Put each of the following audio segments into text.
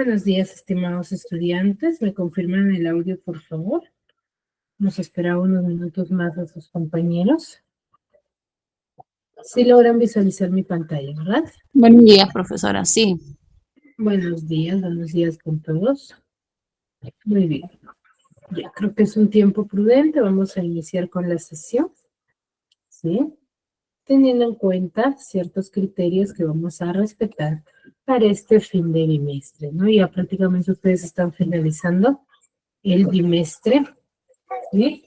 Buenos días, estimados estudiantes. ¿Me confirman el audio, por favor? Vamos a esperar unos minutos más a sus compañeros. Sí logran visualizar mi pantalla, ¿verdad? Buenos días, profesora. Sí. Buenos días con todos. Muy bien. Ya creo que es un tiempo prudente. Vamos a iniciar con la sesión, ¿sí? Teniendo en cuenta ciertos criterios que vamos a respetar para este fin de bimestre, ¿no? Ya prácticamente ustedes están finalizando el bimestre, ¿sí?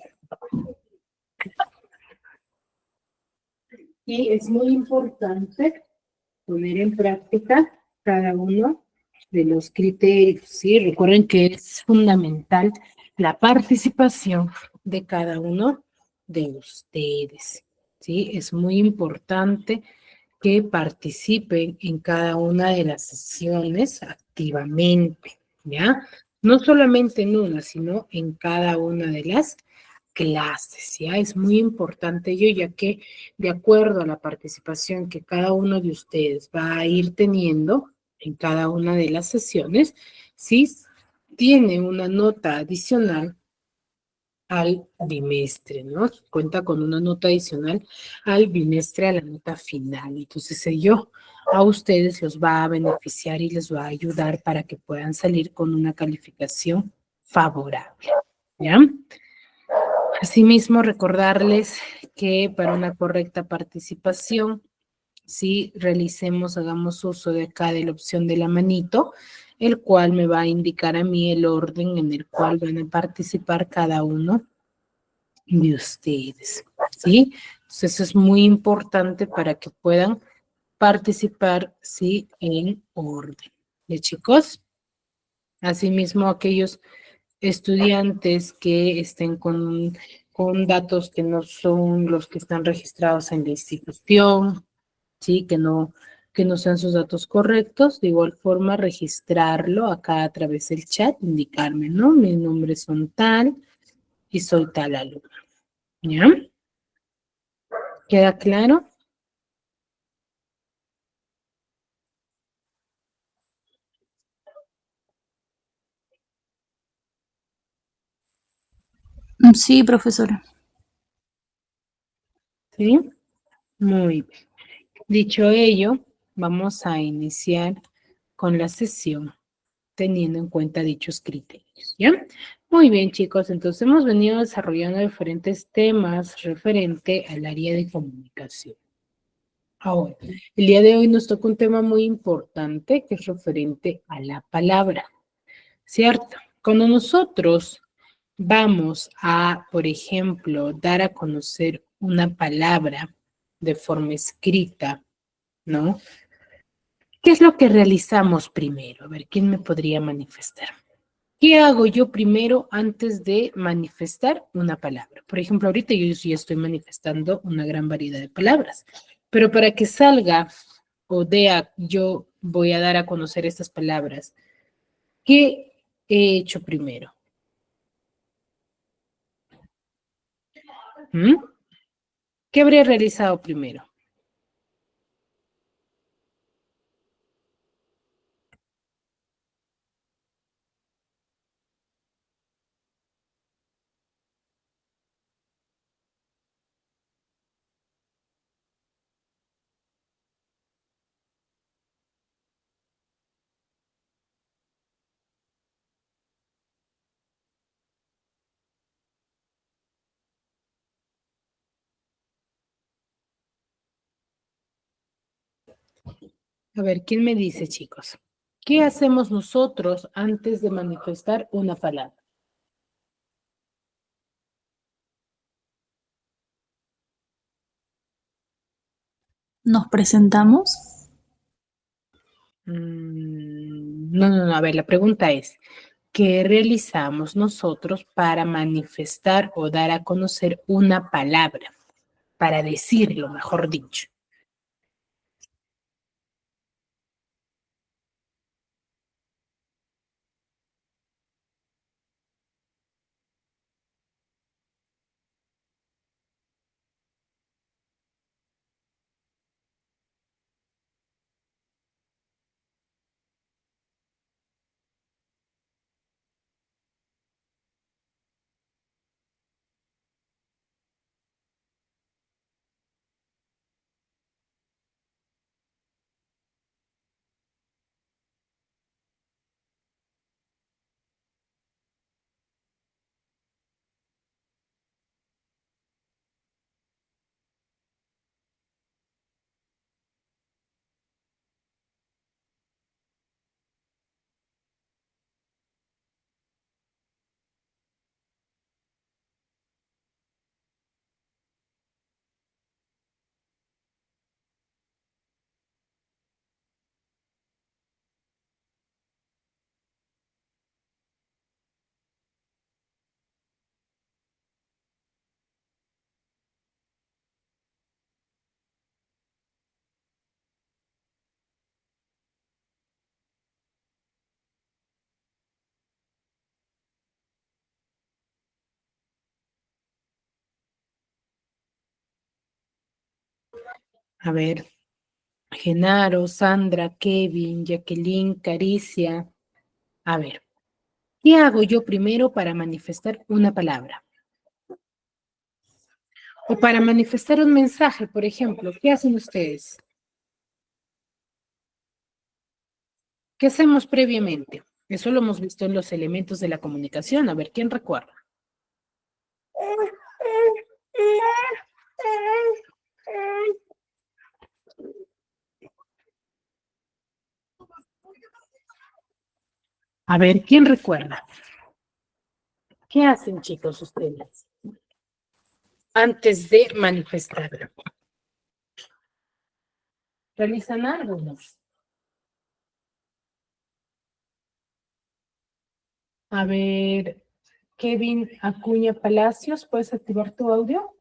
Y es muy importante poner en práctica cada uno de los criterios, ¿sí? Recuerden que es fundamental la participación de cada uno de ustedes, ¿sí? Es muy importante que participen en cada una de las sesiones activamente, ¿ya? No solamente en una, sino en cada una de las clases, ¿ya? Es muy importante ello, ya que de acuerdo a la participación que cada uno de ustedes va a ir teniendo en cada una de las sesiones, sí tiene una nota adicional al bimestre, ¿no? Cuenta con una nota adicional al bimestre, a la nota final. Entonces ello a ustedes los va a beneficiar y les va a ayudar para que puedan salir con una calificación favorable, ¿ya? Asimismo, recordarles que para una correcta participación, si realicemos, hagamos uso de acá de la opción de la manito, el cual me va a indicar a mí el orden en el cual van a participar cada uno de ustedes, ¿sí? Entonces, eso es muy importante para que puedan participar, ¿sí? En orden. ¿De chicos? Asimismo, aquellos estudiantes que estén con datos que no son los que están registrados en la institución, ¿sí? Que no sean sus datos correctos, de igual forma registrarlo acá a través del chat, indicarme, ¿no? Mi nombre son tal y soy tal alumno, ¿ya? ¿Queda claro? Sí, profesora. ¿Sí? Muy bien. Dicho ello, vamos a iniciar con la sesión teniendo en cuenta dichos criterios, ¿ya? Muy bien, chicos, entonces hemos venido desarrollando diferentes temas referente al área de comunicación. Ahora, el día de hoy nos toca un tema muy importante que es referente a la palabra, ¿cierto? Cuando nosotros vamos a, por ejemplo, dar a conocer una palabra de forma escrita, ¿no? ¿Qué es lo que realizamos primero? A ver, ¿quién me podría manifestar? ¿Qué hago yo primero antes de manifestar una palabra? Por ejemplo, ahorita yo sí estoy manifestando una gran variedad de palabras, pero para que salga o yo voy a dar a conocer estas palabras, ¿qué he hecho primero? ¿Mm? ¿Qué habría realizado primero? A ver, ¿quién me dice, chicos? ¿Qué hacemos nosotros antes de manifestar una palabra? ¿Nos presentamos? No, a ver, la pregunta es, ¿qué realizamos nosotros para manifestar o dar a conocer una palabra? Para decirlo, mejor dicho. A ver, Genaro, Sandra, Kevin, Jacqueline, Caricia. A ver, ¿qué hago yo primero para manifestar una palabra? O para manifestar un mensaje, por ejemplo, ¿qué hacen ustedes? ¿Qué hacemos previamente? Eso lo hemos visto en los elementos de la comunicación. A ver, ¿quién recuerda? A ver, ¿quién recuerda? ¿Qué hacen, chicos, ustedes antes de manifestarlo? ¿Realizan algo, no? A ver, Kevin Acuña Palacios, ¿puedes activar tu audio?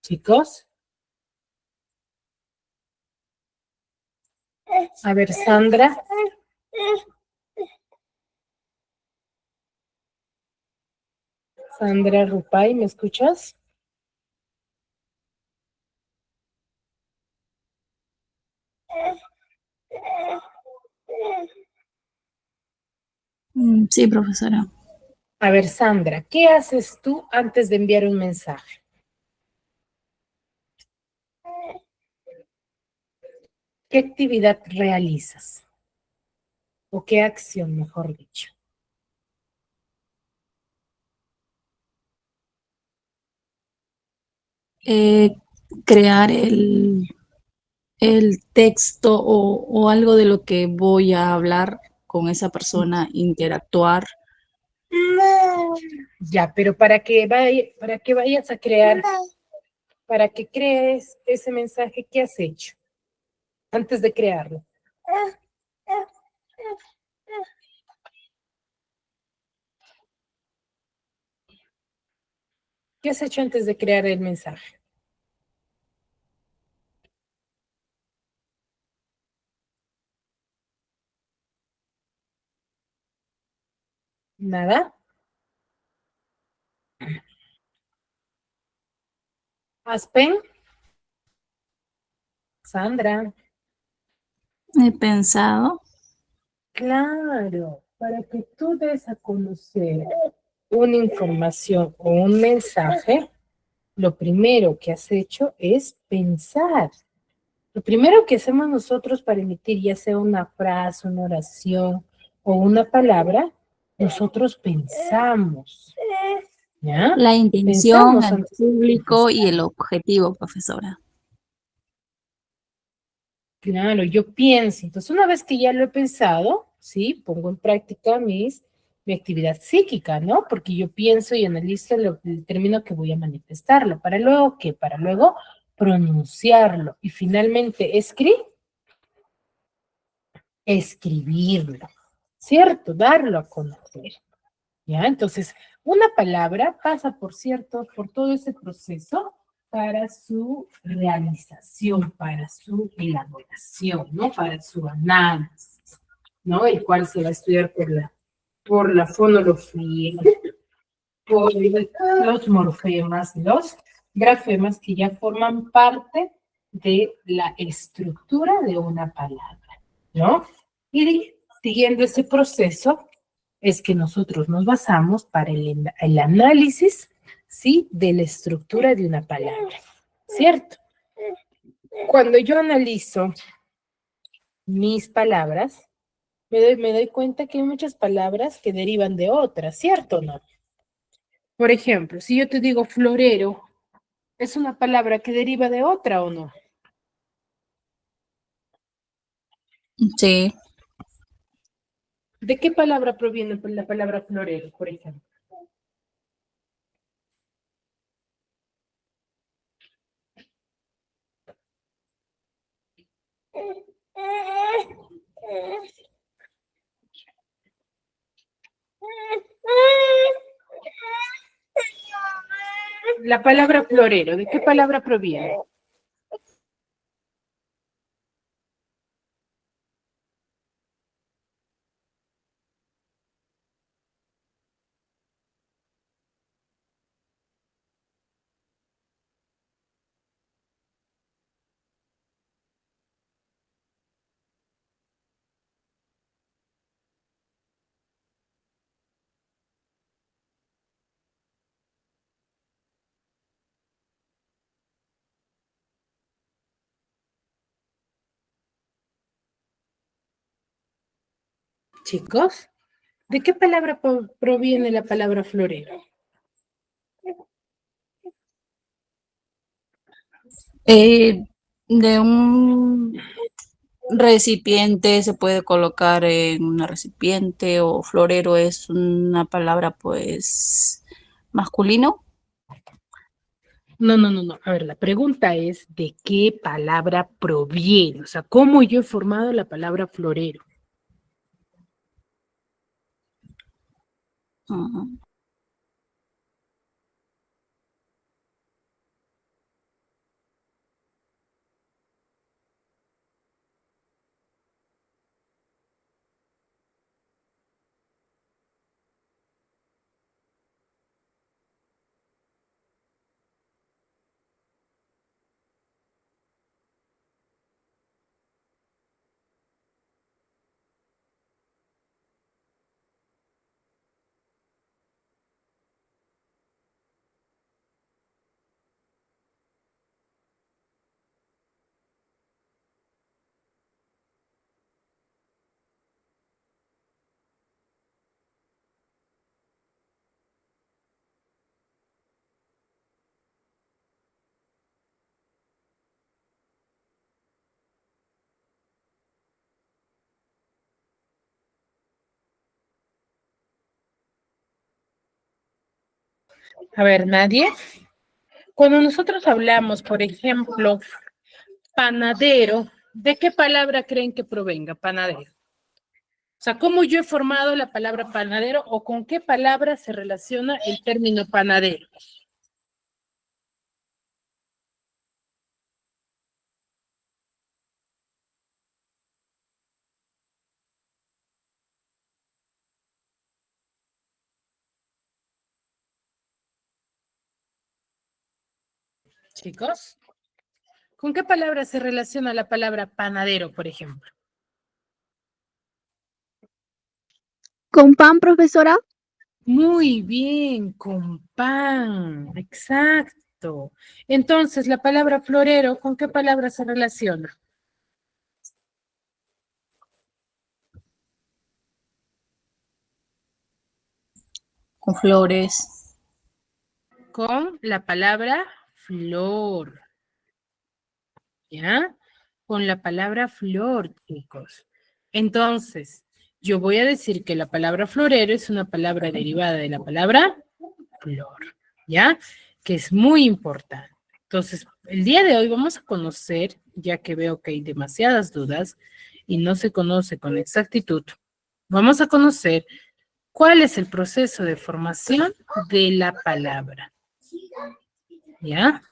Chicos, a ver, Sandra. Sandra Rupay, ¿me escuchas? Sí, profesora. A ver, Sandra, ¿qué haces tú antes de enviar un mensaje? ¿Qué actividad realizas? ¿O qué acción, mejor dicho? Eh, Crear el texto o algo de lo que voy a hablar con esa persona, interactuar. Ya, pero para que vayas a crear, para que crees ese mensaje, ¿qué has hecho antes de crearlo? ¿Qué has hecho antes de crear el mensaje? ¿Nada? ¿Aspen? Sandra. He pensado. Claro, para que tú des a conocer una información o un mensaje, lo primero que has hecho es pensar. Lo primero que hacemos nosotros para emitir, ya sea una frase, una oración o una palabra, nosotros pensamos, ¿ya? La intención, Pensamos el antes de público y el manifestar. objetivo, profesora. Claro, yo pienso. Entonces, una vez que ya lo he pensado, ¿sí? Pongo en práctica mi actividad psíquica, ¿no? Porque yo pienso y analizo el término que voy a manifestarlo. ¿Para luego qué? Para luego pronunciarlo y finalmente escribirlo, ¿cierto? Darlo a conocer, ¿ya? Entonces, una palabra pasa, por cierto, por todo ese proceso para su realización, para su elaboración, ¿no? Para su análisis, ¿no? El cual se va a estudiar por la fonología, por los morfemas, los grafemas que ya forman parte de la estructura de una palabra, ¿no? Y siguiendo ese proceso es que nosotros nos basamos para el análisis, ¿sí? De la estructura de una palabra, ¿cierto? Cuando yo analizo mis palabras, me doy cuenta que hay muchas palabras que derivan de otras, ¿cierto o no? Por ejemplo, si yo te digo florero, ¿es una palabra que deriva de otra o no? Sí. ¿De qué palabra proviene la palabra florero, por ejemplo? La palabra florero, ¿de qué palabra proviene? Chicos, ¿de qué palabra proviene la palabra florero? De un recipiente se puede colocar en una recipiente, o florero es una palabra pues masculino. No, no, no, no. A ver, la pregunta es ¿de qué palabra proviene? O sea, ¿cómo yo he formado la palabra florero? Ujú. A ver, nadie. Cuando nosotros hablamos, por ejemplo, panadero, ¿de qué palabra creen que provenga panadero? O sea, ¿cómo yo he formado la palabra panadero o con qué palabra se relaciona el término panadero? Chicos, ¿con qué palabra se relaciona la palabra panadero, por ejemplo? ¿Con pan, profesora? Muy bien, con pan, exacto. Entonces, la palabra florero, ¿con qué palabra se relaciona? Con flores. Con la palabra flor, ¿ya? Con la palabra flor, chicos. Entonces, yo voy a decir que la palabra florero es una palabra derivada de la palabra flor, ¿ya? Que es muy importante. Entonces, el día de hoy vamos a conocer, ya que veo que hay demasiadas dudas y no se conoce con exactitud, vamos a conocer cuál es el proceso de formación de la palabra, ¿ya?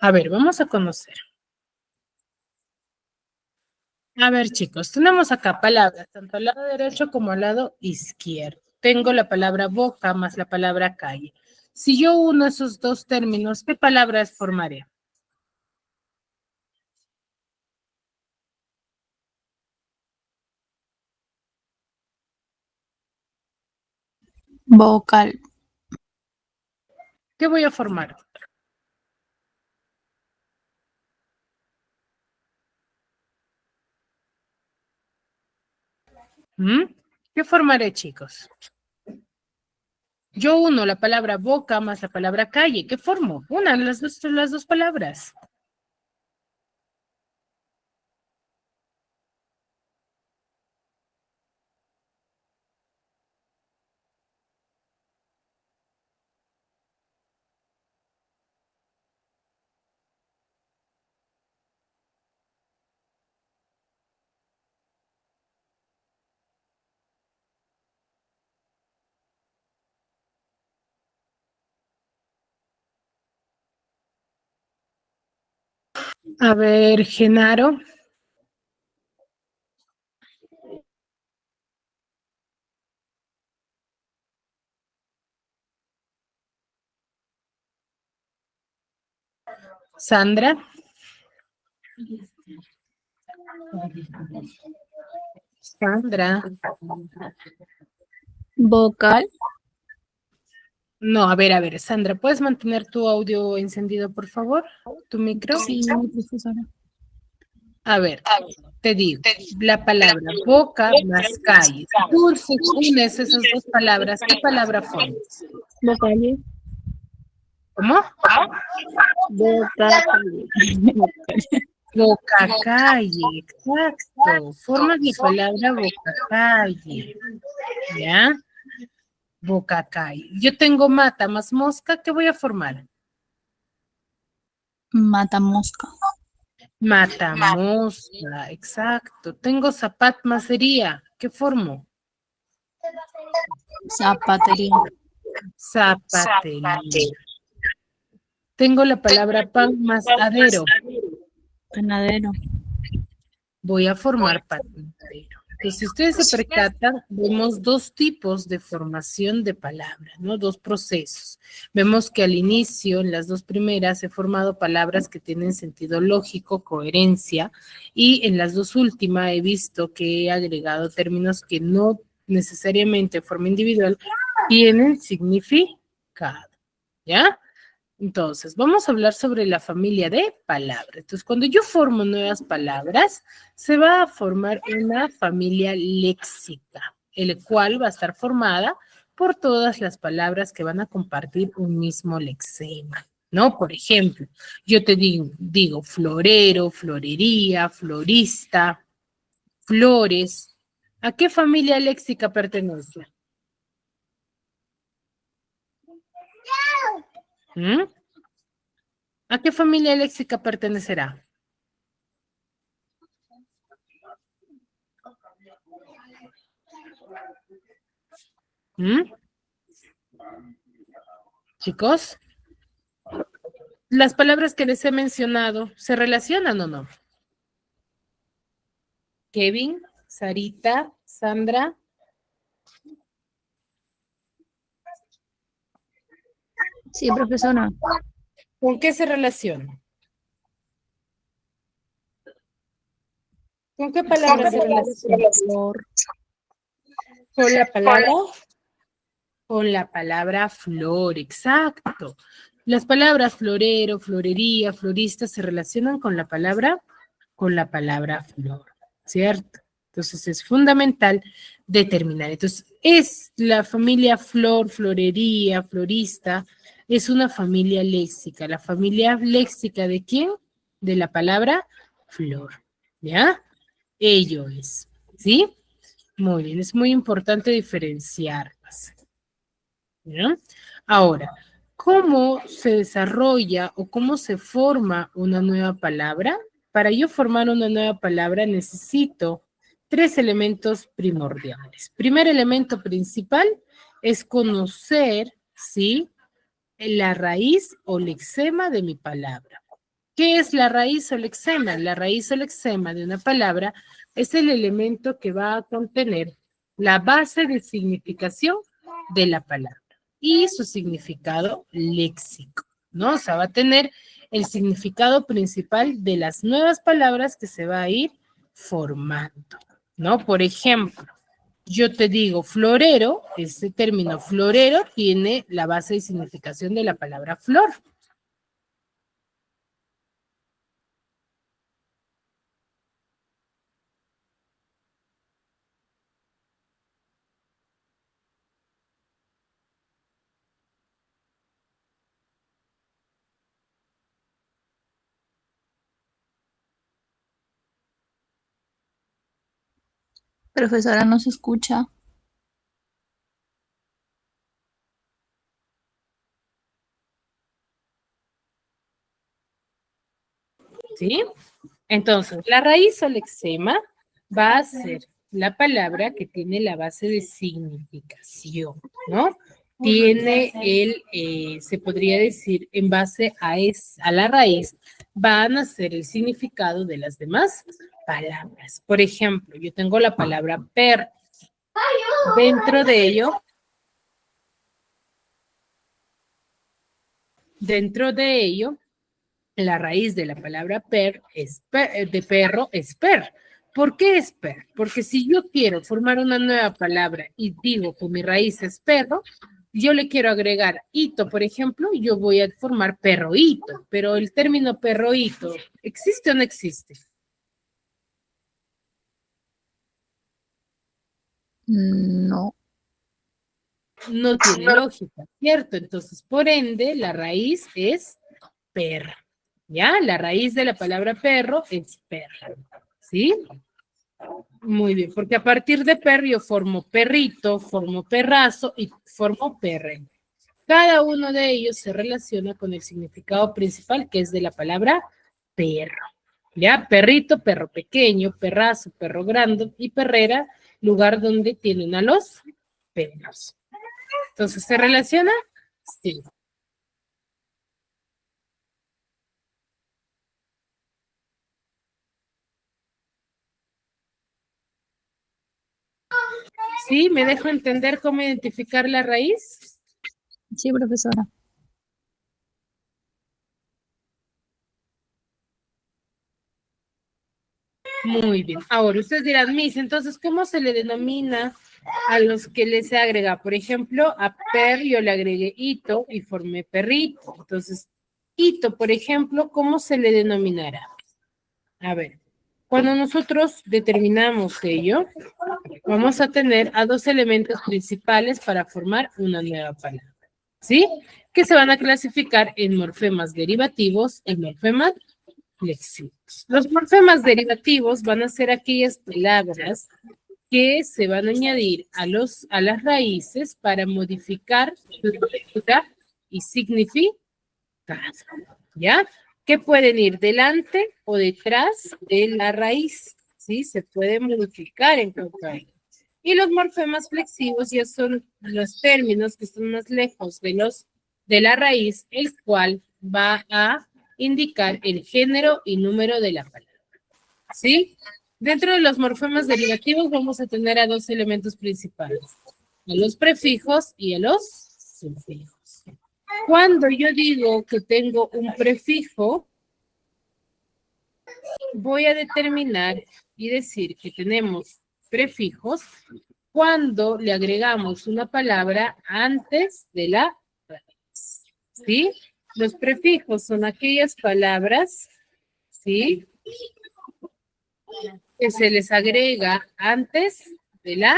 A ver, vamos a conocer. A ver, chicos, tenemos acá palabras, tanto al lado derecho como al lado izquierdo. Tengo la palabra boca más la palabra calle. Si yo uno esos dos términos, ¿qué palabras formaré? Vocal. ¿Qué voy a formar? ¿Mm? ¿Qué formaré, chicos? Yo uno la palabra boca más la palabra calle. ¿Qué formo? Una, las dos palabras. A ver, Genaro. Sandra. Sandra. Vocal. No, a ver, Sandra, ¿puedes mantener tu audio encendido, por favor? ¿Tu micro? Sí, profesora. A ver, te digo, la palabra boca más calle. Tú si unes esas dos palabras, ¿qué palabra formas? Vocal. ¿Cómo? Vocal. Boca calle, exacto. Formas la palabra boca calle. ¿Ya? Boca calle. Yo tengo mata más mosca, ¿qué voy a formar? Mata mosca. Mata mosca, exacto. Tengo zapat macería, ¿qué formo? Zapatería. Zapatería. Tengo la palabra pan más adero. Panadero. Voy a formar panadero. Entonces, si ustedes se percatan, vemos dos tipos de formación de palabras, ¿no? Dos procesos. Vemos que al inicio, en las dos primeras, he formado palabras que tienen sentido lógico, coherencia, y en las dos últimas he visto que he agregado términos que no necesariamente de forma individual tienen significado, ¿ya? Entonces, vamos a hablar sobre la familia de palabras. Entonces, cuando yo formo nuevas palabras, se va a formar una familia léxica, el cual va a estar formada por todas las palabras que van a compartir un mismo lexema, ¿no? Por ejemplo, yo te digo florero, florería, florista, flores. ¿A qué familia léxica pertenece? ¿Mm? ¿A qué familia léxica pertenecerá? ¿Mm? Chicos, las palabras que les he mencionado, ¿se relacionan o no? Kevin, Sarita, Sandra. Sí, profesora. ¿Con qué se relacionan? ¿Con qué palabra se relaciona? Con la palabra. Con la palabra flor, exacto. Las palabras florero, florería, florista se relacionan con la palabra flor, ¿cierto? Entonces es fundamental determinar. Entonces, es la familia flor, florería, florista, es una familia léxica. ¿La familia léxica de quién? De la palabra flor, ¿ya? Ello es, ¿sí? Muy bien, es muy importante diferenciarlas. ¿Ya? Ahora, ¿cómo se desarrolla o cómo se forma una nueva palabra? Para yo formar una nueva palabra necesito tres elementos primordiales. Primer elemento principal es conocer, ¿sí? La raíz o lexema de mi palabra. ¿Qué es la raíz o lexema? La raíz o lexema de una palabra es el elemento que va a contener la base de significación de la palabra. y su significado léxico, ¿no? O sea, va a tener el significado principal de las nuevas palabras que se va a ir formando, ¿no? Por ejemplo, yo te digo florero, este término florero tiene la base y significación de la palabra flor. Profesora, no se escucha. ¿Sí? Entonces, la raíz o lexema va a ser la palabra que tiene la base de significación, ¿no? Tiene se podría decir, en base a la raíz, van a ser el significado de las demás palabras. Por ejemplo, yo tengo la palabra per. Dentro de ello, la raíz de la palabra de perro es per. ¿Por qué es per? Porque si yo quiero formar una nueva palabra y digo que mi raíz es perro, yo le quiero agregar hito, por ejemplo, yo voy a formar perroíto, pero el término perroíto, ¿existe o no existe? No. No tiene lógica, ¿cierto? Entonces, por ende, la raíz es per. ¿Ya? La raíz de la palabra perro es per. ¿Sí? Muy bien, porque a partir de perro yo formo perrito, formo perrazo y formo perre. Cada uno de ellos se relaciona con el significado principal que es de la palabra perro. ¿Ya? Perrito, perro pequeño, perrazo, perro grande y perrera, lugar donde tienen a los perros. Entonces, ¿se relaciona? Sí. ¿Sí? ¿Me dejo entender cómo identificar la raíz? Sí, profesora. Muy bien. Ahora, ustedes dirán, Miss, entonces, ¿cómo se le denomina a los que les se agrega? Por ejemplo, a per yo le agregué hito y formé perrito. Entonces, hito, por ejemplo, ¿cómo se le denominará? A ver, cuando nosotros determinamos ello, vamos a tener a dos elementos principales para formar una nueva palabra, ¿sí? Que se van a clasificar en morfemas derivativos y morfemas flexivos. Los morfemas derivativos van a ser aquellas palabras que se van a añadir a las raíces para modificar su estructura y significado, ¿ya? Que pueden ir delante o detrás de la raíz, ¿sí? Se puede modificar en cuanto a ello. Y los morfemas flexivos ya son los términos que están más lejos de la raíz, el cual va a indicar el género y número de la palabra. ¿Sí? Dentro de los morfemas derivativos vamos a tener a dos elementos principales, a los prefijos y a los sufijos. Cuando yo digo que tengo un prefijo, voy a determinar y decir que tenemos prefijos cuando le agregamos una palabra antes de la raíz, ¿sí? Los prefijos son aquellas palabras, ¿sí? Que se les agrega antes de la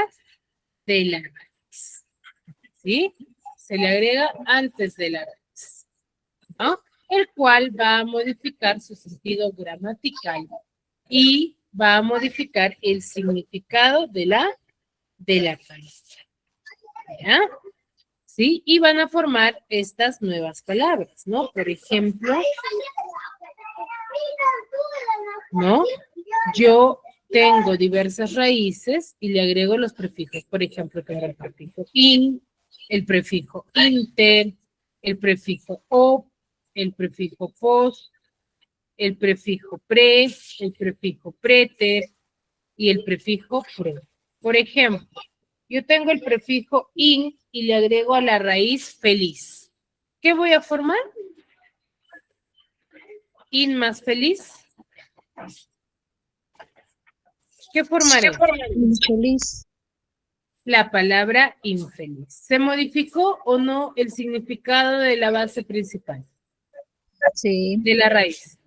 raíz, ¿sí? Se le agrega antes de la raíz, ¿no? El cual va a modificar su sentido gramatical y va a modificar el significado de la palabra, ¿ya? ¿Sí? Y van a formar estas nuevas palabras, ¿no? Por ejemplo, ¿no? Yo tengo diversas raíces y le agrego los prefijos. Por ejemplo, tengo el prefijo in, el prefijo inter, el prefijo o, el prefijo post, el prefijo pre, el prefijo preter y el prefijo pro. Por ejemplo, Yo tengo el prefijo in y le agrego a la raíz feliz. ¿Qué voy a formar? In más feliz. ¿Qué formaré? Infeliz. La palabra infeliz. ¿Se modificó o no el significado de la base principal? Sí. De la raíz.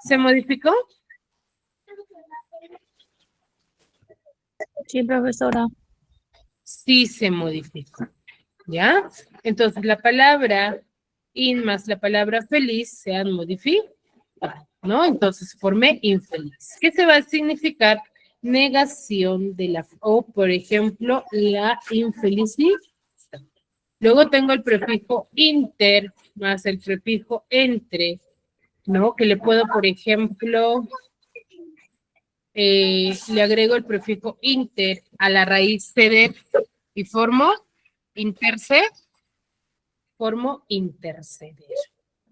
¿Se modificó? Sí, profesora. Sí se modificó. ¿Ya? Entonces la palabra in más la palabra feliz se han modificado, ¿no? Entonces formé infeliz. ¿Qué se va a significar? Negación de la, o por ejemplo, la infelicidad. Luego tengo el prefijo inter más el prefijo entre, ¿no? Que le puedo, por ejemplo, le agrego el prefijo inter a la raíz ceder y formo interceder. Formo interceder,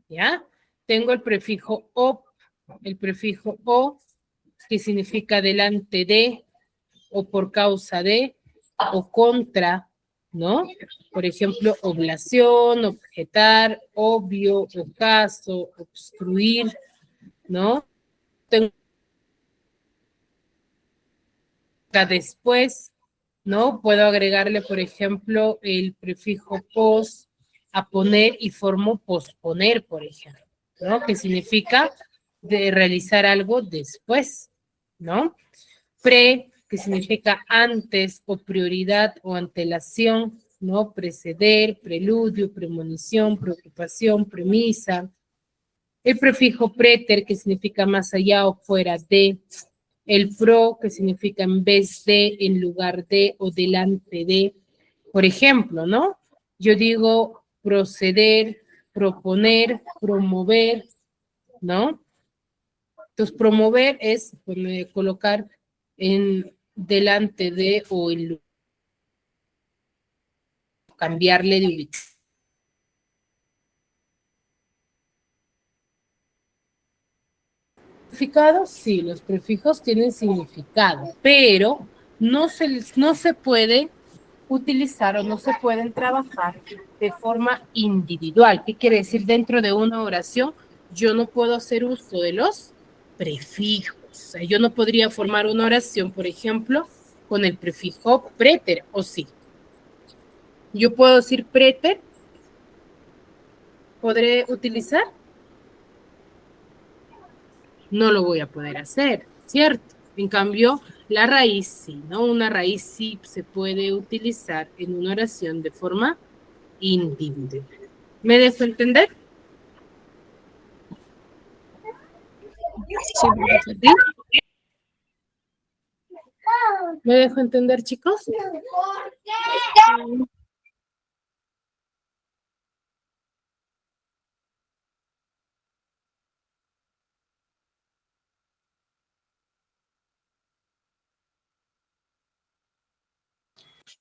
¿ya? Tengo el prefijo o, que significa delante de, o por causa de, o contra, ¿no? Por ejemplo, oblación, objetar, obvio, ocaso, obstruir, ¿no? Tengo después, ¿no? Puedo agregarle, por ejemplo, el prefijo pos a poner y formo posponer, por ejemplo, ¿no? Que significa de realizar algo después, ¿no? Pre, que significa antes o prioridad o antelación, ¿no? Preceder, preludio, premonición, preocupación, premisa. El prefijo preter, que significa más allá o fuera de. El pro, que significa en vez de, en lugar de o delante de. Por ejemplo, ¿no? Yo digo proceder, proponer, promover, ¿no? Entonces, promover es colocar en delante de o en cambiarle de ubicación. ¿Significado? Sí, los prefijos tienen significado, pero no se puede utilizar o no se pueden trabajar de forma individual. ¿Qué quiere decir? Dentro de una oración, yo no puedo hacer uso de los prefijos. O sea, yo no podría formar una oración, por ejemplo, con el prefijo preter, ¿o sí? Yo puedo decir preter, ¿podré utilizar? No lo voy a poder hacer, ¿cierto? En cambio, la raíz sí, ¿no? Una raíz sí se puede utilizar en una oración de forma individual. ¿Me dejo entender? Sí, profesora. ¿Sí? ¿Me dejo entender, chicos?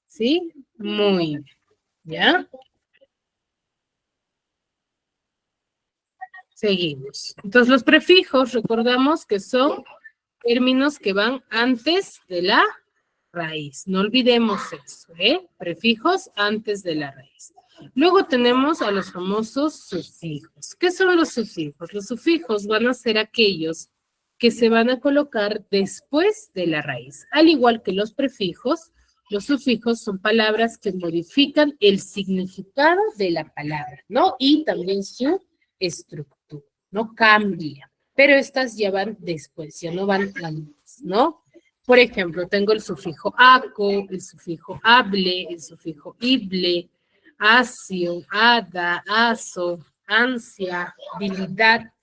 ¿Sí? Muy bien. ¿Ya? Seguimos. Entonces, los prefijos, recordamos que son términos que van antes de la raíz. No olvidemos eso, ¿eh? Prefijos antes de la raíz. Luego tenemos a los famosos sufijos. ¿Qué son los sufijos? Los sufijos van a ser aquellos que se van a colocar después de la raíz. Al igual que los sufijos son palabras que modifican el significado de la palabra, ¿no? Y también su estructura, ¿no? Cambia. Pero estas ya van después, ya no van antes, ¿no? Por ejemplo, tengo el sufijo aco, el sufijo hable, el sufijo ible, asio, ada, aso, ansia, habilidad,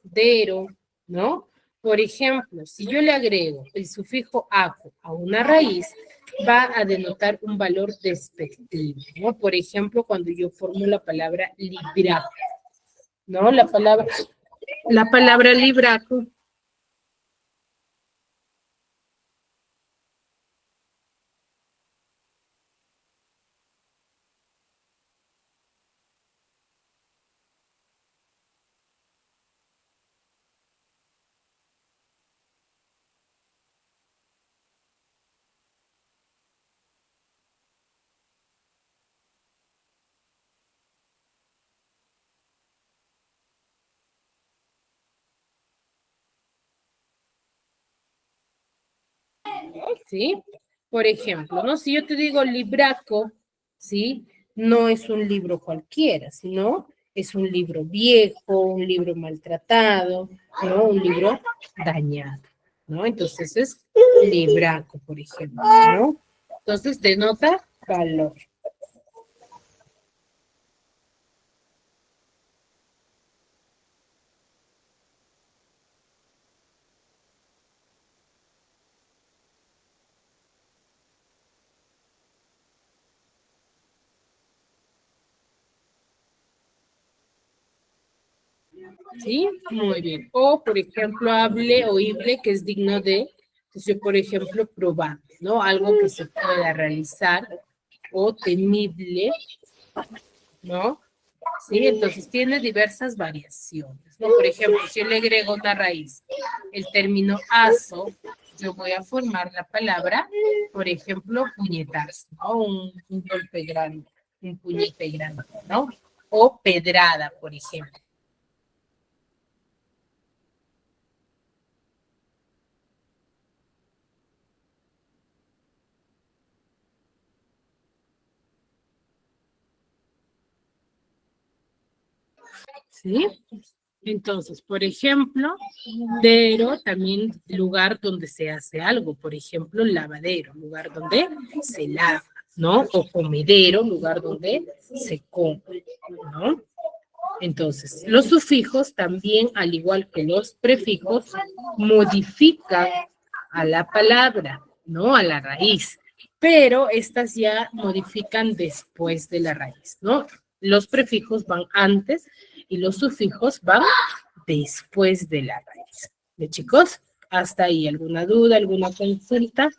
dero, ¿no? Por ejemplo, si yo le agrego el sufijo aco a una raíz, va a denotar un valor despectivo, ¿no? Por ejemplo, cuando yo formo la palabra libraco, ¿no? La palabra libraco ¿sí? Por ejemplo, ¿no? Si yo te digo libraco, ¿sí? No es un libro cualquiera, sino es un libro viejo, un libro maltratado, ¿no? Un libro dañado, ¿no? Entonces es libraco, por ejemplo, ¿no? Entonces denota valor. ¿Sí? Muy bien. O, por ejemplo, hable, oíble, que es digno de, entonces yo, por ejemplo, probable, ¿no? Algo que se pueda realizar, o temible, ¿no? Sí, entonces tiene diversas variaciones, ¿no? Por ejemplo, si yo le agrego una raíz, el término aso, yo voy a formar la palabra, por ejemplo, puñetazo, ¿no? Un golpe grande, un puñete grande, ¿no? O pedrada, por ejemplo. ¿Sí? Entonces, por ejemplo, dero también lugar donde se hace algo, por ejemplo, lavadero, lugar donde se lava, ¿no? O comedero, lugar donde se come, ¿no? Entonces, los sufijos también, al igual que los prefijos, modifican a la palabra, ¿no? A la raíz, pero estas ya modifican después de la raíz, ¿no? Los prefijos van antes y los sufijos van después de la raíz. ¿De chicos? Hasta ahí, ¿alguna duda, alguna consulta?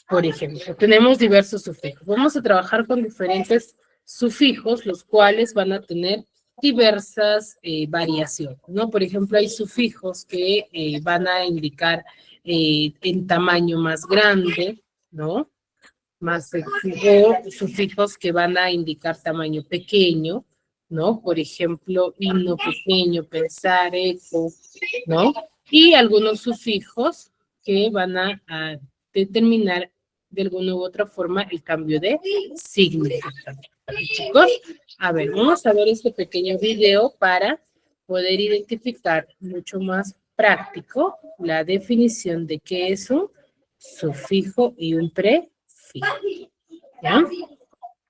Por ejemplo, tenemos diversos sufijos. Vamos a trabajar con diferentes sufijos, los cuales van a tener diversas variaciones, ¿no? Por ejemplo, hay sufijos que van a indicar en tamaño más grande, ¿no? Más o sufijos que van a indicar tamaño pequeño, ¿no? Por ejemplo, himno pequeño, pensar, eco, ¿no? Y algunos sufijos que van a determinar de alguna u otra forma el cambio de significado. Chicos, a ver, vamos a ver este pequeño video para poder identificar mucho más práctico la definición de qué es un sufijo y un prefijo. ¿Ya?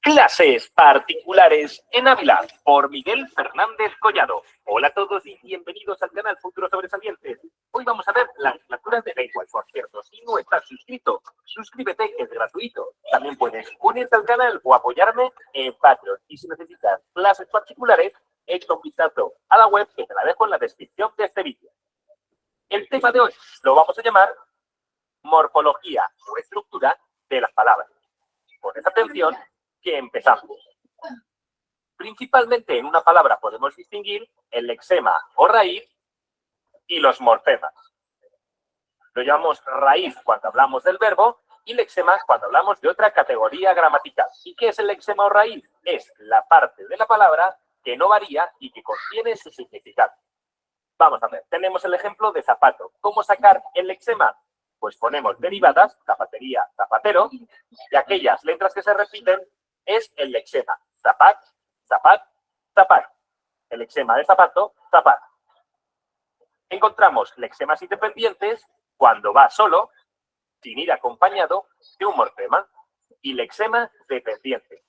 Clases particulares en Ávila por Miguel Fernández Collado. Hola a todos y bienvenidos al canal Futuros Sobresalientes. Hoy vamos a ver las lecturas de lengua. Por cierto, si no estás suscrito, suscríbete, que es gratuito. También puedes unirte al canal o apoyarme en Patreon. Y si necesitas clases particulares, echa un vistazo a la web que te la dejo en la descripción de este vídeo. El tema de hoy lo vamos a llamar morfología o estructura de las palabras. Poned atención que empezamos. Principalmente en una palabra podemos distinguir el lexema o raíz y los morfemas. Lo llamamos raíz cuando hablamos del verbo y lexema cuando hablamos de otra categoría gramatical. ¿Y qué es el lexema o raíz? Es la parte de la palabra que no varía y que contiene su significado. Vamos a ver, tenemos el ejemplo de zapato. ¿Cómo sacar el lexema? Pues ponemos derivadas, zapatería, zapatero, y aquellas letras que se repiten es el lexema. Zapat, zapat, zapat. El lexema de zapato, zapat. Encontramos lexemas independientes cuando va solo, sin ir acompañado de un morfema, y lexema dependiente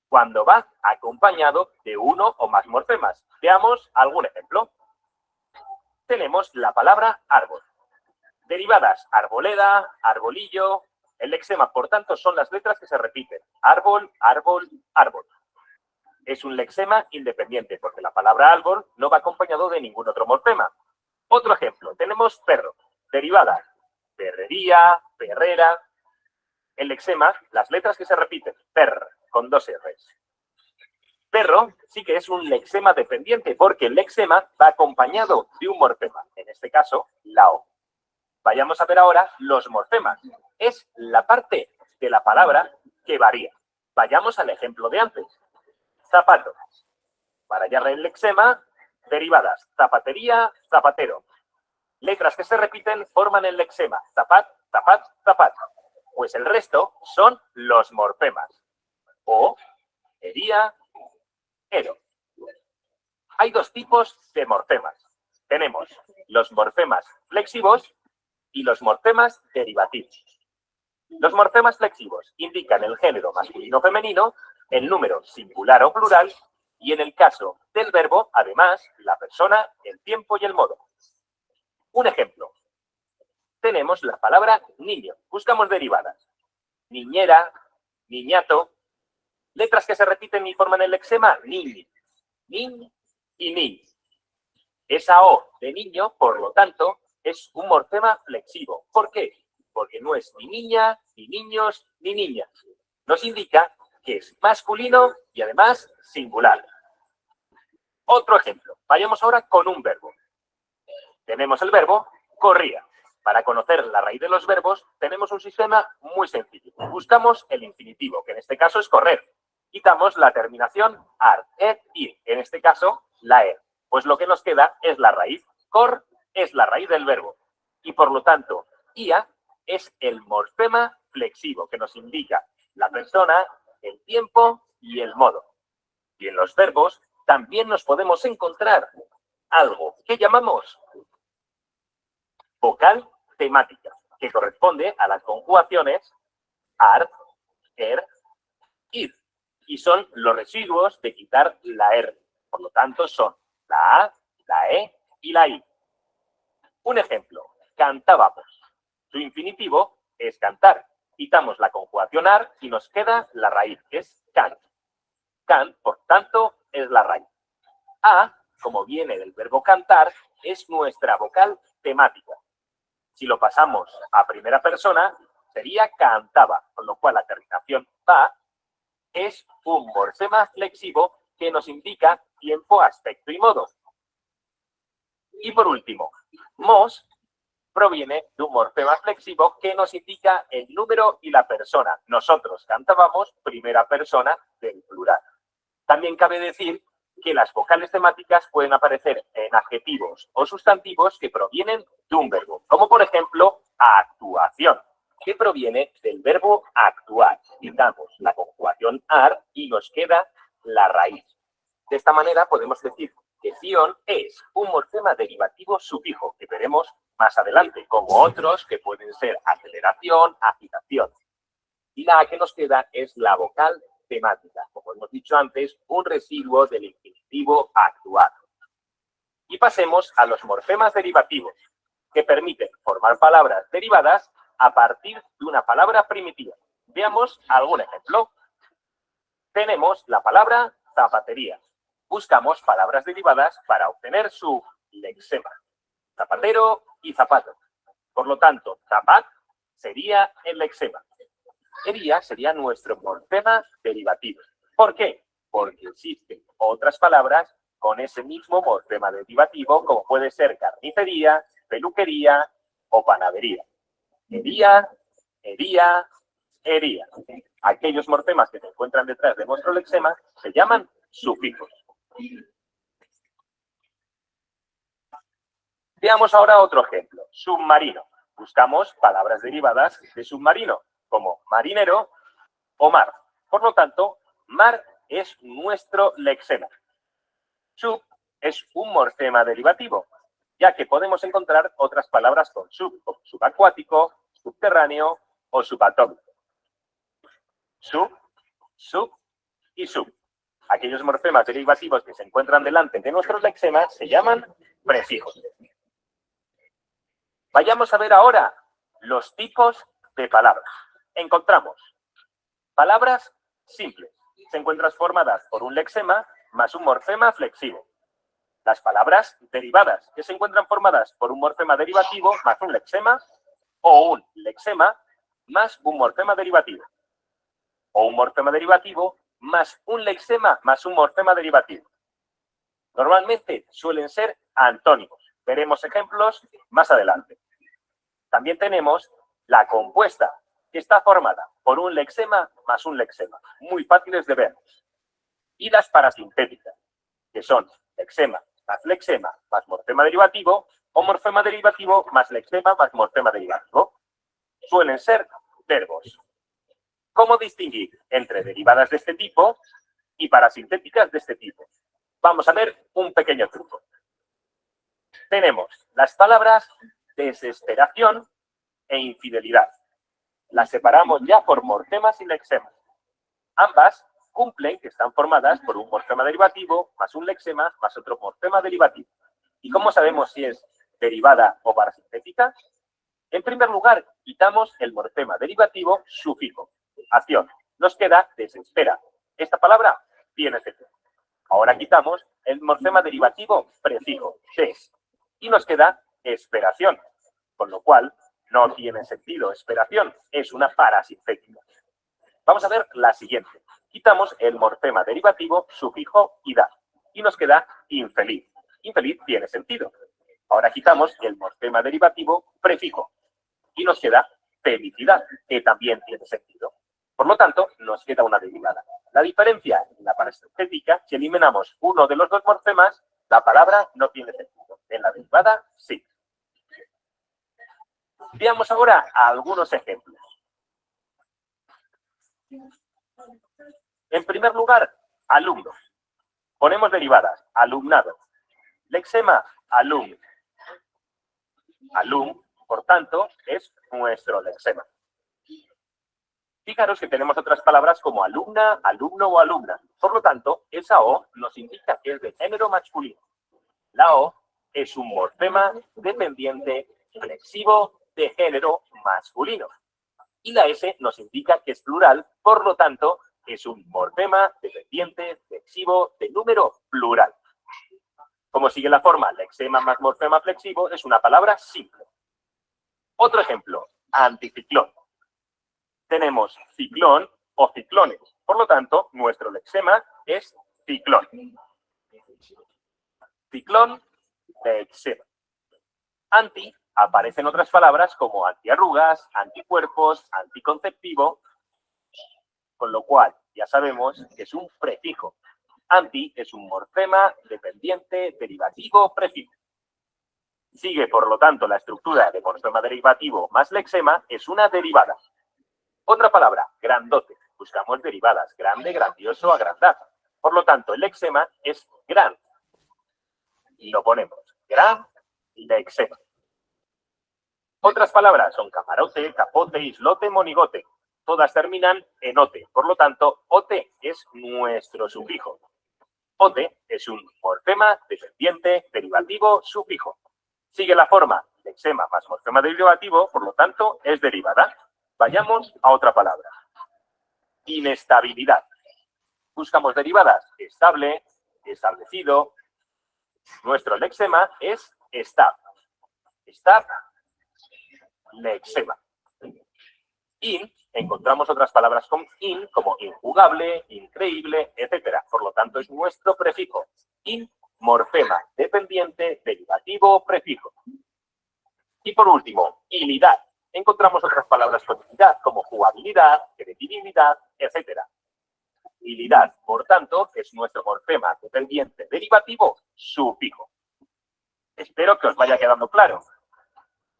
cuando va acompañado de uno o más morfemas. Veamos algún ejemplo. Tenemos la palabra árbol. Derivadas, arboleda, arbolillo. El lexema, por tanto, son las letras que se repiten. Árbol, árbol, árbol. Es un lexema independiente porque la palabra árbol no va acompañado de ningún otro morfema. Otro ejemplo, tenemos perro. Derivada, perrería, perrera. El lexema, las letras que se repiten. Per, con dos R's. Perro sí que es un lexema dependiente porque el lexema va acompañado de un morfema. En este caso, la O. Vayamos a ver ahora los morfemas. Es la parte de la palabra que varía. Vayamos al ejemplo de antes. Zapato. Para hallar el lexema, derivadas. Zapatería, zapatero. letras que se repiten forman el lexema zapat, zapat, zapat. Pues el resto son los morfemas. O, ería, ero. Hay dos tipos de morfemas. Tenemos los morfemas flexivos y los morfemas derivativos. Los morfemas flexivos indican el género masculino o femenino, el número singular o plural y en el caso del verbo, además, la persona, el tiempo y el modo. Un ejemplo. Tenemos la palabra niño. Buscamos derivadas. Niñera, niñato. Letras que se repiten y forman el lexema niñi, nin y nin. Esa O de niño, por lo tanto, es un morfema flexivo. ¿Por qué? Porque no es ni niña, ni niños, ni niñas. Nos indica que es masculino y además singular. Otro ejemplo. Vayamos ahora con un verbo. Tenemos el verbo corría. Para conocer la raíz de los verbos, tenemos un sistema muy sencillo. Buscamos el infinitivo, que en este caso es correr. Quitamos la terminación ar, ir. En este caso, la er. Pues lo que nos queda es la raíz. Cor es la raíz del verbo. Y por lo tanto, ia es el morfema flexivo, que nos indica la persona, el tiempo y el modo. Y en los verbos también nos podemos encontrar algo que llamamos vocal temática, que corresponde a las conjugaciones ar, er, ir. Y son los residuos de quitar la R. Por lo tanto, son la A, la E y la I. Un ejemplo. Cantábamos. Su infinitivo es cantar. Quitamos la conjugación ar y nos queda la raíz, que es cant. Cant, por tanto, es la raíz. A, como viene del verbo cantar, es nuestra vocal temática. Si lo pasamos a primera persona, sería cantaba, con lo cual la terminación va es un morfema flexivo que nos indica tiempo, aspecto y modo. Y por último, mos proviene de un morfema flexivo que nos indica el número y la persona. Nosotros cantábamos primera persona del plural. También cabe decir que las vocales temáticas pueden aparecer en adjetivos o sustantivos que provienen de un verbo, como por ejemplo actuación, que proviene del verbo actuar. Quitamos la conjugación ar y nos queda la raíz. De esta manera podemos decir que ción es un morfema derivativo sufijo, que veremos más adelante, como otros que pueden ser aceleración, agitación. Y la que nos queda es la vocal temática, como hemos dicho antes, un residuo del infinitivo actuar. Y pasemos a los morfemas derivativos, que permiten formar palabras derivadas a partir de una palabra primitiva. Veamos algún ejemplo. Tenemos la palabra zapatería. Buscamos palabras derivadas para obtener su lexema. Zapatero y zapato. Por lo tanto, zapat sería el lexema. Ería sería nuestro morfema derivativo. ¿Por qué? Porque existen otras palabras con ese mismo morfema derivativo, como puede ser carnicería, peluquería o panadería. Ería, ería, ería. Aquellos morfemas que se encuentran detrás de nuestro lexema se llaman sufijos. Veamos ahora otro ejemplo. Submarino. Buscamos palabras derivadas de submarino, como marinero o mar. Por lo tanto, mar es nuestro lexema. Sub es un morfema derivativo, ya que podemos encontrar otras palabras con sub, como subacuático, subterráneo o subatómico. Sub, sub y sub. Aquellos morfemas derivativos que se encuentran delante de nuestros lexemas se llaman prefijos. Vayamos a ver ahora los tipos de palabras. Encontramos palabras simples. Se encuentran formadas por un lexema más un morfema flexivo. Las palabras derivadas, que se encuentran formadas por un morfema derivativo más un lexema, o un lexema más un morfema derivativo. O un morfema derivativo más un lexema más un morfema derivativo. Normalmente suelen ser antónimos. Veremos ejemplos más adelante. También tenemos la compuesta, que está formada por un lexema más un lexema, muy fáciles de ver. Y las parasintéticas, que son lexema más morfema derivativo, o morfema derivativo más lexema más morfema derivativo. Suelen ser verbos. ¿Cómo distinguir entre derivadas de este tipo y parasintéticas de este tipo? Vamos a ver un pequeño truco. Tenemos las palabras desesperación e infidelidad. Las separamos ya por morfemas y lexemas. Ambas cumplen que están formadas por un morfema derivativo más un lexema más otro morfema derivativo. ¿Y cómo sabemos si es derivada o parasintética? En primer lugar, quitamos el morfema derivativo sufijo. Acción. Nos queda desespera. Esta palabra tiene sentido. Ahora quitamos el morfema derivativo prefijo, des, y nos queda esperación, con lo cual no tiene sentido esperación, es una parasintética. Vamos a ver la siguiente. Quitamos el morfema derivativo sufijo ida y nos queda infeliz. Infeliz tiene sentido. Ahora quitamos el morfema derivativo prefijo y nos queda felicidad, que también tiene sentido. Por lo tanto, nos queda una derivada. La diferencia en la parasintética, si eliminamos uno de los dos morfemas, la palabra no tiene sentido. En la derivada, sí. Veamos ahora algunos ejemplos. En primer lugar, alumno. Ponemos derivadas. Alumnado. Lexema, alum. Alum, por tanto, es nuestro lexema. Fijaros que tenemos otras palabras como alumna, alumno o alumna. Por lo tanto, esa O nos indica que es de género masculino. La O es un morfema dependiente flexivo de género masculino. Y la S nos indica que es plural, por lo tanto, es un morfema dependiente flexivo de número plural. Como sigue la forma lexema más morfema flexivo, es una palabra simple. Otro ejemplo, anticiclón. Tenemos ciclón o ciclones. Por lo tanto, nuestro lexema es ciclón. Ciclón, lexema. Anti aparecen otras palabras como antiarrugas, anticuerpos, anticonceptivo, con lo cual ya sabemos que es un prefijo. Anti es un morfema dependiente derivativo prefijo. Sigue, por lo tanto, la estructura de morfema derivativo más lexema es una derivada. Otra palabra, grandote. Buscamos derivadas. Grande, grandioso, agrandar. Por lo tanto, el lexema es gran. Y lo ponemos. Gran lexema. Otras palabras son camarote, capote, islote, monigote. Todas terminan en ote. Por lo tanto, ote es nuestro sufijo. Ote es un morfema dependiente derivativo sufijo. Sigue la forma lexema más morfema derivativo, por lo tanto, es derivada. Vayamos a otra palabra. Inestabilidad. Buscamos derivadas. Estable, establecido. Nuestro lexema es estab. Estab, lexema. In, encontramos otras palabras con in, como injugable, increíble, etc. Por lo tanto, es nuestro prefijo. In, morfema dependiente derivativo prefijo. Y por último, ilidad. Encontramos otras palabras con ilidad, como jugabilidad, credibilidad, etc. Ilidad, por tanto, es nuestro morfema dependiente derivativo sufijo. Espero que os vaya quedando claro.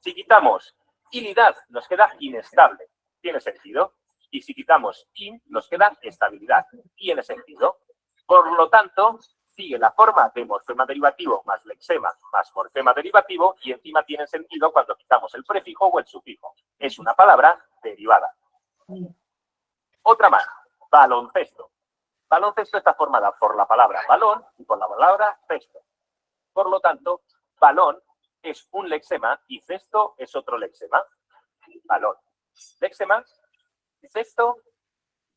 Si quitamos ilidad, nos queda inestable. ¿Tiene sentido? Y si quitamos in, nos queda estabilidad. ¿Tiene sentido? Por lo tanto, sigue la forma de morfema derivativo más lexema más morfema derivativo y encima tiene sentido cuando quitamos el prefijo o el sufijo. Es una palabra derivada. Otra más, baloncesto. Baloncesto está formada por la palabra balón y por la palabra cesto. Por lo tanto, balón es un lexema y cesto es otro lexema. Balón. Lexema, cesto,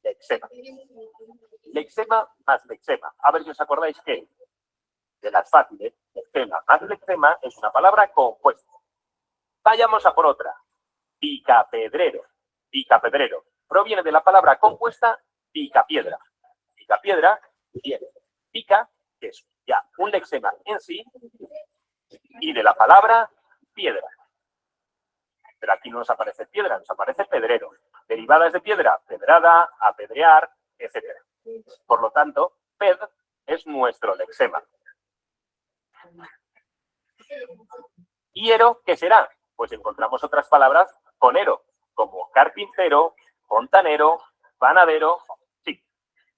lexema. Lexema más lexema. A ver si os acordáis que de las fáciles, lexema más lexema es una palabra compuesta. Vayamos a por otra. Picapedrero. Picapedrero. Proviene de la palabra compuesta picapiedra. Picapiedra viene pica, que es ya un lexema en sí, y de la palabra piedra. Pero aquí no nos aparece piedra, nos aparece pedrero. Derivadas de piedra, pedrada, apedrear, etc. Por lo tanto, ped es nuestro lexema. ¿Y ero qué será? Pues encontramos otras palabras con ero, como carpintero, fontanero, panadero. Sí,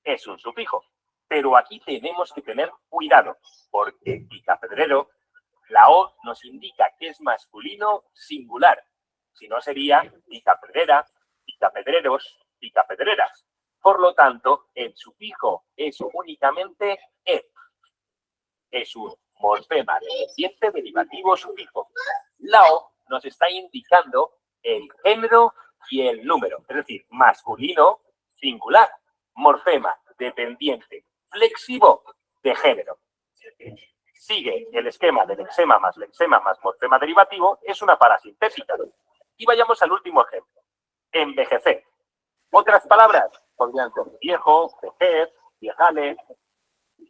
es un sufijo. Pero aquí tenemos que tener cuidado, porque picapedrero, la O nos indica que es masculino singular. Si no sería picapedrera, picapedreros, picapedreras. Por lo tanto, el sufijo es únicamente E. Es un morfema dependiente derivativo sufijo. La O nos está indicando el género y el número, es decir, masculino singular, morfema dependiente flexivo de género. Sigue el esquema del lexema más morfema derivativo, es una parasintética. Y vayamos al último ejemplo. Envejecer. Otras palabras podrían ser viejo, vejez, viejales.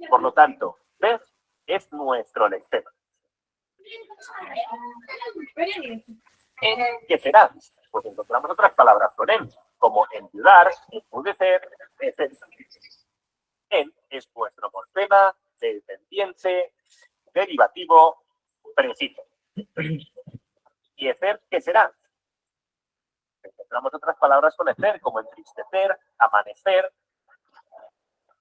Por lo tanto, ¿ves? Es nuestro lexema. ¿Qué será? Pues encontramos otras palabras con él, como enviudar, enmudecer, etc. En es vuestro morfema dependiente derivativo preciso. ¿Y ecer qué será? Encontramos otras palabras con ecer, como entristecer, amanecer.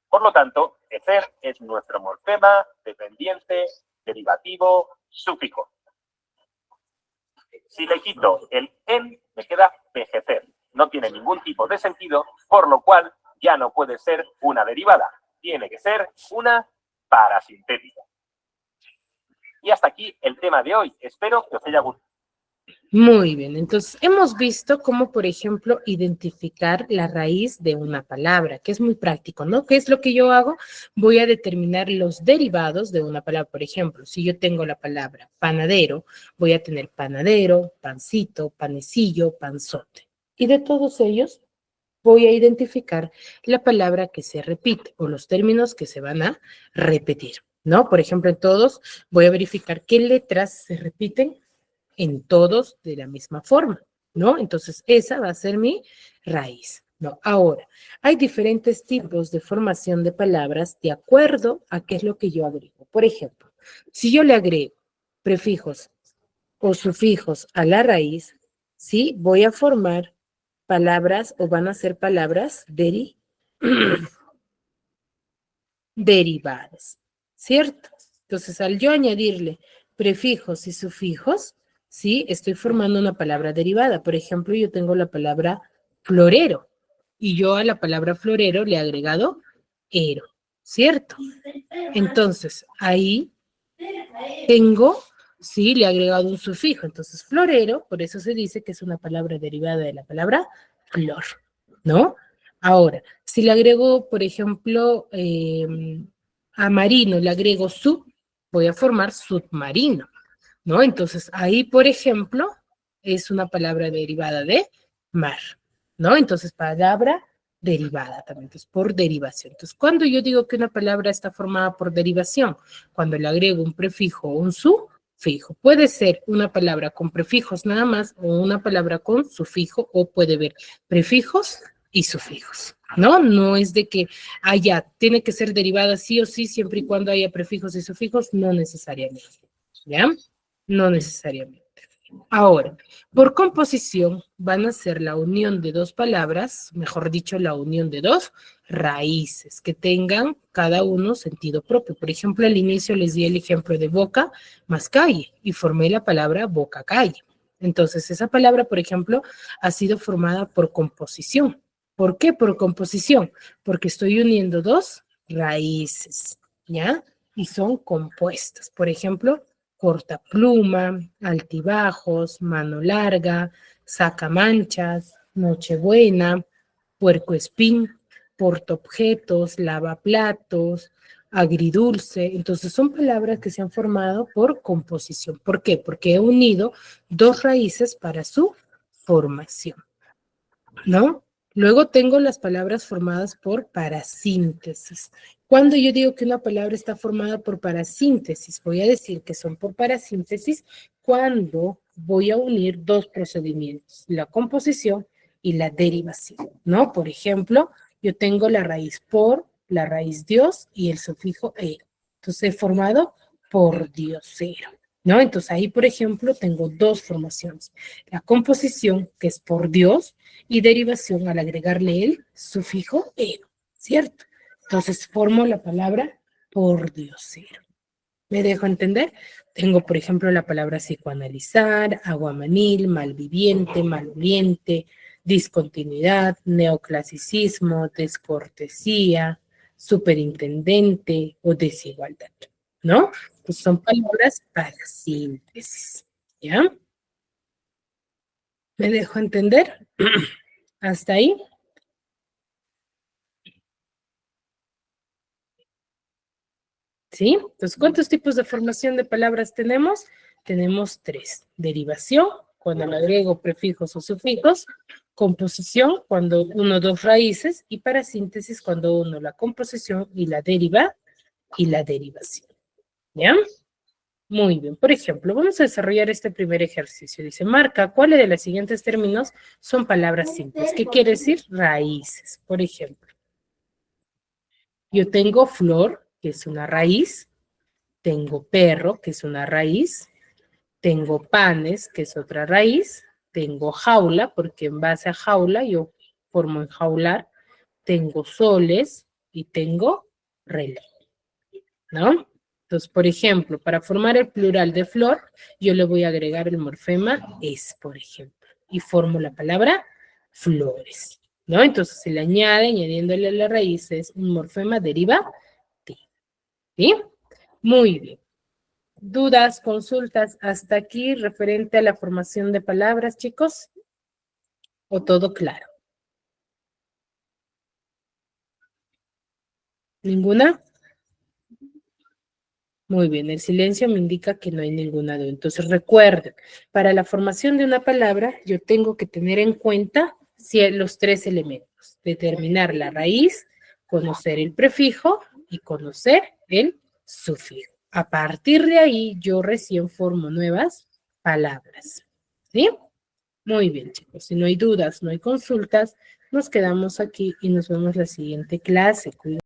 Por lo tanto, ecer es nuestro morfema dependiente derivativo sufijo. Si le quito el en, me queda vejecer. No tiene ningún tipo de sentido, por lo cual ya no puede ser una derivada. Tiene que ser una parasintética. Y hasta aquí el tema de hoy. Espero que os haya gustado. Muy bien, entonces hemos visto cómo, por ejemplo, identificar la raíz de una palabra, que es muy práctico, ¿no? ¿Qué es lo que yo hago? Voy a determinar los derivados de una palabra. Por ejemplo, si yo tengo la palabra panadero, voy a tener panadero, pancito, panecillo, panzote. Y de todos ellos voy a identificar la palabra que se repite o los términos que se van a repetir, ¿no? Por ejemplo, en todos voy a verificar qué letras se repiten en todos de la misma forma, ¿no? Entonces, esa va a ser mi raíz, ¿no? Ahora, hay diferentes tipos de formación de palabras de acuerdo a qué es lo que yo agrego. Por ejemplo, si yo le agrego prefijos o sufijos a la raíz, ¿sí? Voy a formar palabras o van a ser palabras derivadas, ¿cierto? Entonces, al yo añadirle prefijos y sufijos, ¿sí? Estoy formando una palabra derivada. Por ejemplo, yo tengo la palabra florero y yo a la palabra florero le he agregado ero, ¿cierto? Entonces, ahí tengo, sí, le he agregado un sufijo. Entonces, florero, por eso se dice que es una palabra derivada de la palabra flor, ¿no? Ahora, si le agrego, por ejemplo, a marino, le agrego sub, voy a formar submarino, ¿no? Entonces, ahí, por ejemplo, es una palabra derivada de mar, ¿no? Entonces, palabra derivada también, entonces, por derivación. Entonces, cuando yo digo que una palabra está formada por derivación, cuando le agrego un prefijo o un sufijo, puede ser una palabra con prefijos nada más o una palabra con sufijo o puede haber prefijos y sufijos, ¿no? No es de que haya, tiene que ser derivada sí o sí, siempre y cuando haya prefijos y sufijos, no necesariamente, ¿ya? No necesariamente. Ahora, por composición van a ser la unión de dos palabras, mejor dicho, la unión de dos raíces que tengan cada uno sentido propio. Por ejemplo, al inicio les di el ejemplo de boca más calle y formé la palabra boca calle. Entonces, esa palabra, por ejemplo, ha sido formada por composición. ¿Por qué por composición? Porque estoy uniendo dos raíces, ¿ya? Y son compuestas. Por ejemplo, cortapluma, altibajos, mano larga, sacamanchas, nochebuena, puercoespín, portaobjetos, lavaplatos, agridulce. Entonces son palabras que se han formado por composición. ¿Por qué? Porque he unido dos raíces para su formación, ¿no? Luego tengo las palabras formadas por parasíntesis. Cuando yo digo que una palabra está formada por parasíntesis, voy a decir que son por parasíntesis cuando voy a unir dos procedimientos, la composición y la derivación, ¿no? Por ejemplo, yo tengo la raíz por, la raíz Dios y el sufijo ero. Entonces he formado por diosero, ¿no? Entonces ahí, por ejemplo, tengo dos formaciones. La composición, que es por Dios, y derivación al agregarle el sufijo ero, ¿cierto? Entonces formo la palabra por diosero. ¿Me dejo entender? Tengo, por ejemplo, la palabra psicoanalizar, aguamanil, malviviente, maloliente, discontinuidad, neoclasicismo, descortesía, superintendente o desigualdad, ¿no? Pues son palabras para síntesis, ¿ya? ¿Me dejo entender? ¿Hasta ahí? ¿Sí? Entonces, ¿cuántos tipos de formación de palabras tenemos? Tenemos tres. Derivación, cuando le agrego prefijos o sufijos. Composición, cuando uno o dos raíces. Y para síntesis, cuando uno la composición y la deriva y la derivación. ¿Ya? Muy bien. Por ejemplo, vamos a desarrollar este primer ejercicio. Dice, marca cuáles de los siguientes términos son palabras simples. ¿Qué quiere decir? Raíces. Por ejemplo, yo tengo flor, que es una raíz. Tengo perro, que es una raíz. Tengo panes, que es otra raíz. Tengo jaula, porque en base a jaula yo formo enjaular. Tengo soles y tengo reloj, ¿no? Entonces, por ejemplo, para formar el plural de flor, yo le voy a agregar el morfema es, por ejemplo, y formo la palabra flores, ¿no? Entonces se le añade, añadiéndole a la raíz, es un morfema deriva de, ¿sí? Muy bien. ¿Dudas, consultas hasta aquí referente a la formación de palabras, chicos? ¿O todo claro? ¿Ninguna? Muy bien, el silencio me indica que no hay ninguna duda. Entonces recuerden, para la formación de una palabra yo tengo que tener en cuenta los tres elementos. Determinar la raíz, conocer el prefijo y conocer el sufijo. A partir de ahí yo recién formo nuevas palabras. ¿Sí? Muy bien, chicos. Si no hay dudas, no hay consultas, nos quedamos aquí y nos vemos la siguiente clase. Cuídense.